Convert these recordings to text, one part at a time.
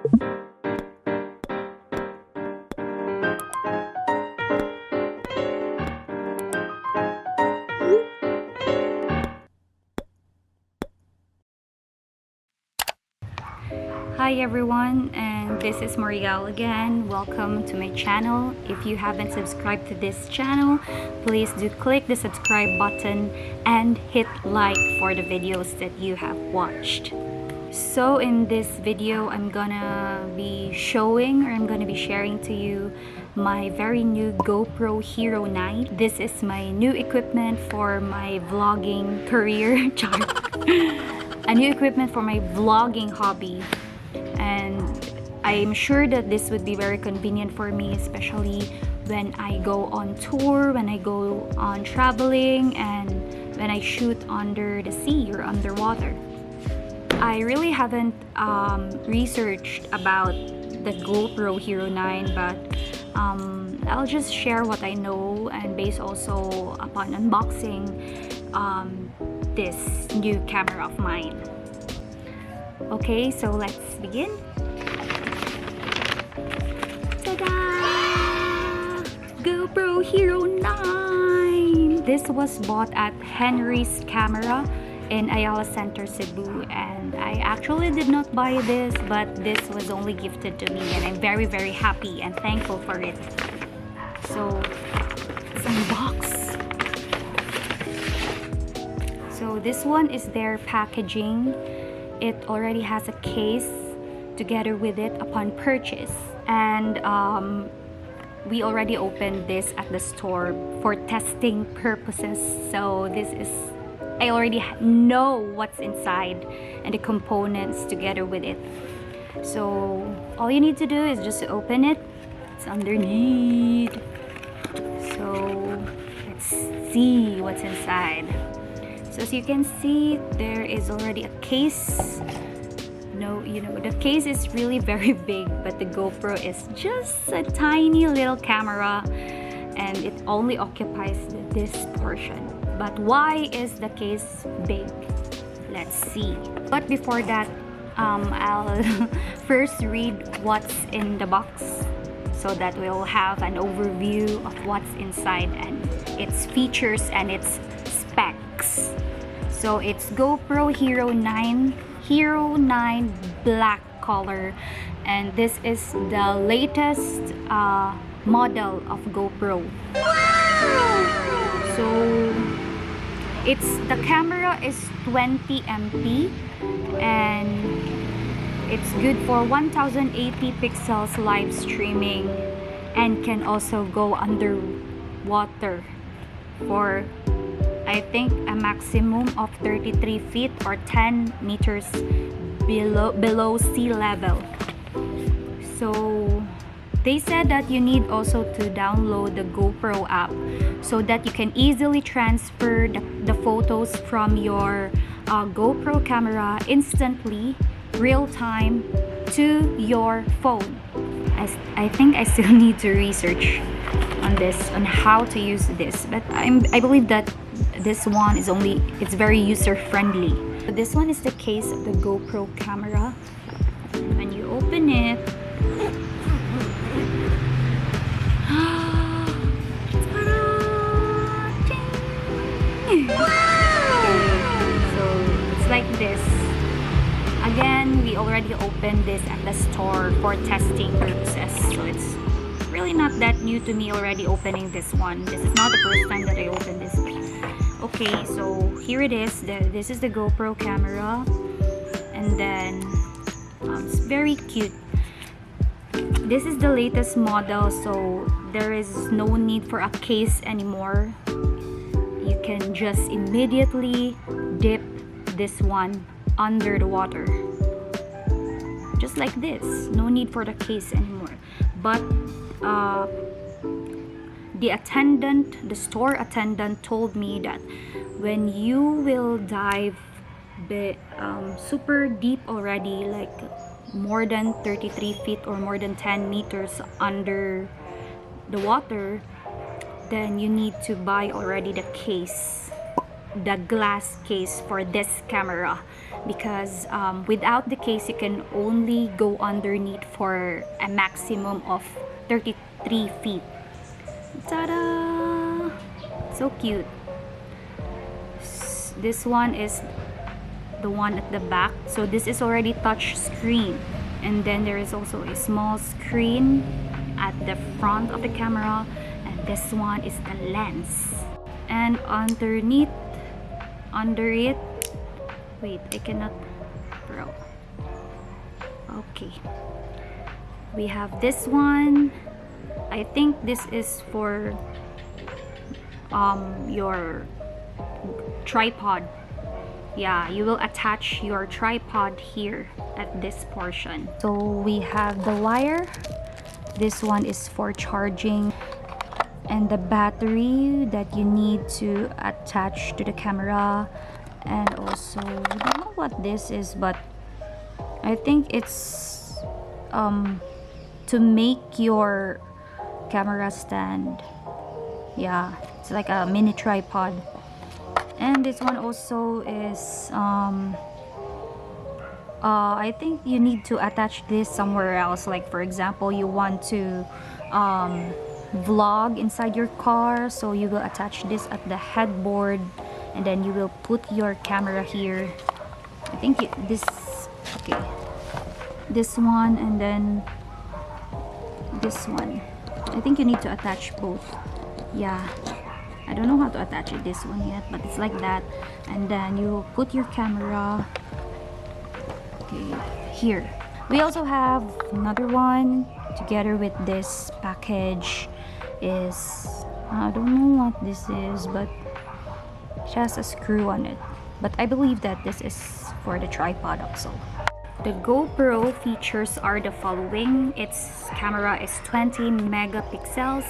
Hi everyone, and this is Marielle again. Welcome to my channel. If you haven't subscribed to this channel, please do click the subscribe button and hit like for the videos that you have watched. So in this video, I'm gonna be sharing to you my very new GoPro Hero 9. This is my new equipment for my vlogging career. A new equipment for my vlogging hobby. And I'm sure that this would be very convenient for me, especially when I go on tour, when I go on traveling, and when I shoot under the sea or underwater. I really haven't researched about the GoPro Hero 9, but I'll just share what I know, and based also upon unboxing this new camera of mine. Okay, so let's begin. Ta-da! GoPro Hero 9! This was bought at Henry's Camera in Ayala Center, Cebu, and I actually did not buy this, but this was only gifted to me, and I'm very happy and thankful for it. So let's unbox. So this one is their packaging. It already has a case together with it upon purchase, and we already opened this at the store for testing purposes. So this is, I already know what's inside and the components together with it. So all you need to do is just open it. It's underneath. So let's see what's inside. So as you can see, there is already a case. The case is really very big, but the GoPro is just a tiny little camera, and it only occupies this portion. But why is the case big? Let's see. But before that, I'll first read what's in the box so that we'll have an overview of what's inside and its features and its specs. So it's GoPro Hero 9 black color, and this is the latest model of GoPro. So the camera is 20 MP and it's good for 1080 pixels live streaming, and can also go underwater for, I think, a maximum of 33 feet or 10 meters below sea level. So they said that you need also to download the GoPro app so that you can easily transfer the photos from your GoPro camera instantly, real time, to your phone. I think I still need to research on this, on how to use this, but I believe that this one is it's very user friendly. This one is the case of the GoPro camera. When you open it, so it's like this. Again, we already opened this at the store for testing purposes, so it's really not that new to me already opening this one. This is not the first time that I opened this. Okay, so here it is. This is the GoPro camera, and then it's very cute. This is the latest model, so there is no need for a case anymore. You can just immediately dip this one under the water, just like this. No need for the case anymore. But the store attendant told me that when you will dive super deep already, like more than 33 feet or more than 10 meters under the water, then you need to buy already the case. the glass case for this camera, because without the case you can only go underneath for a maximum of 33 feet. Ta-da! So cute. This one is the one at the back, so this is already touch screen, and then there is also a small screen at the front of the camera, and this one is the lens. And underneath, under it, wait, I cannot, bro. Okay, we have this one. I think this is for your tripod. Yeah, you will attach your tripod here at this portion. So we have the wire. This one is for charging, and the battery that you need to attach to the camera. And also, I don't know what this is, but I think it's to make your camera stand. Yeah, it's like a mini tripod. And this one also is I think you need to attach this somewhere else, like for example you want to vlog inside your car, so you will attach this at the headboard, and then you will put your camera here. I think this, okay, this one, and then this one. I think you need to attach both. Yeah, I don't know how to attach it, this one yet, but it's like that. And then you put your camera, okay, here. We also have another one together with this package. Is, I don't know what this is, but it has a screw on it, but I believe that this is for the tripod also. The GoPro features are the following. Its camera is 20 megapixels,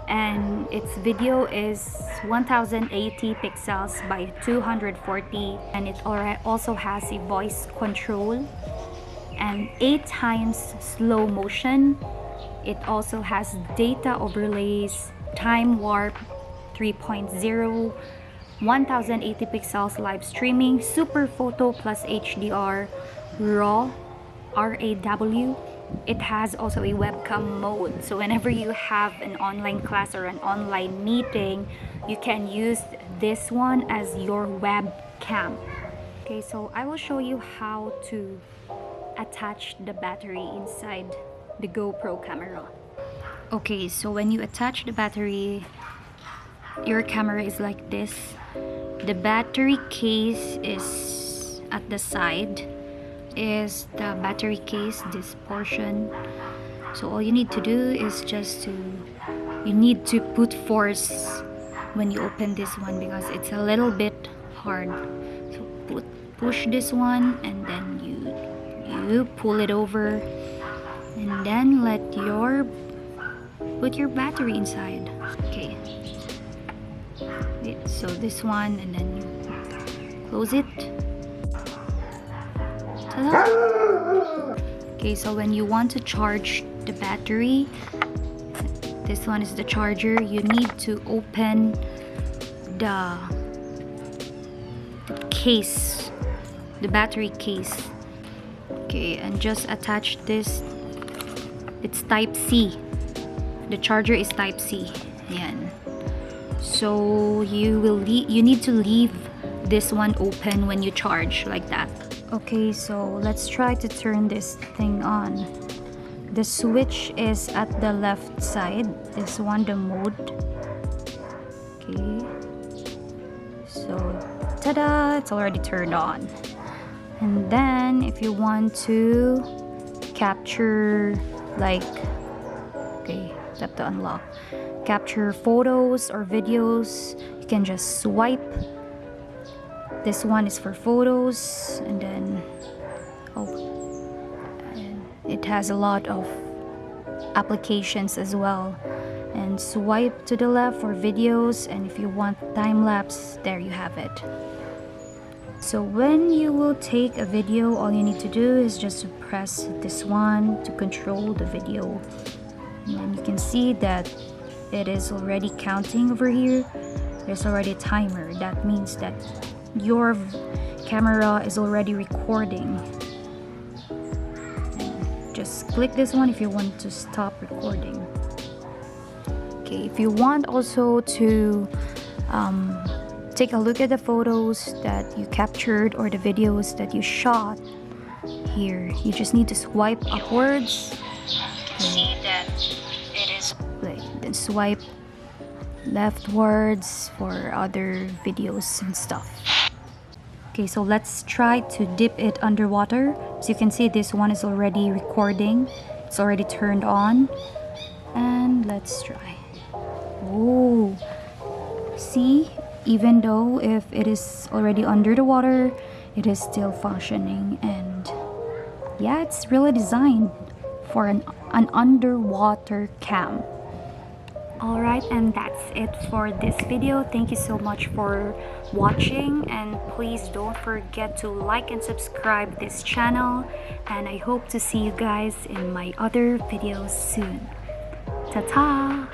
and its video is 1080 pixels by 240, and it also has a voice control and 8 times slow motion. It also has data overlays, time warp 3.0, 1080 pixels live streaming, super photo plus HDR, RAW, RAW. It has also a webcam mode, so whenever you have an online class or an online meeting, you can use this one as your webcam. Okay, so I will show you how to attach the battery inside the GoPro camera. Okay, so when you attach the battery, your camera is like this. The battery case is at the side, is the battery case, this portion. So all you need to do is just you need to put force when you open this one, because it's a little bit hard. So push this one, and then you pull it over, and then put your battery inside. Okay, so this one, and then you close it. Okay, so when you want to charge the battery, this one is the charger, you need to open the case, the battery case. Okay, and just attach this. It's type C. The charger is type C. Yan. So you need to leave this one open when you charge, like that. Okay, so let's try to turn this thing on. The switch is at the left side. This one, the mode. Okay, so ta-da, it's already turned on. And then if you want to capture, like, okay, tap to unlock, capture photos or videos, you can just swipe. This one is for photos, and then and it has a lot of applications as well. And swipe to the left for videos, and if you want time-lapse, there you have it. So when you will take a video, all you need to do is just to press this one to control the video, and then you can see that it is already counting over here. there's already a timer. That means that your camera is already recording. Just click this one if you want to stop recording. Okay, if you want also to take a look at the photos that you captured or the videos that you shot, here you just need to swipe upwards. See that it is Then swipe leftwards for other videos and stuff. Okay, so let's try to dip it underwater. As you can see, this one is already recording. It's already turned on. And let's try. Oh, see, even though if it is already under the water, it is still functioning. And yeah, it's really designed for an underwater cam. Alright, and that's it for this video. Thank you so much for watching, and please don't forget to like and subscribe this channel, and I hope to see you guys in my other videos soon. Ta-ta!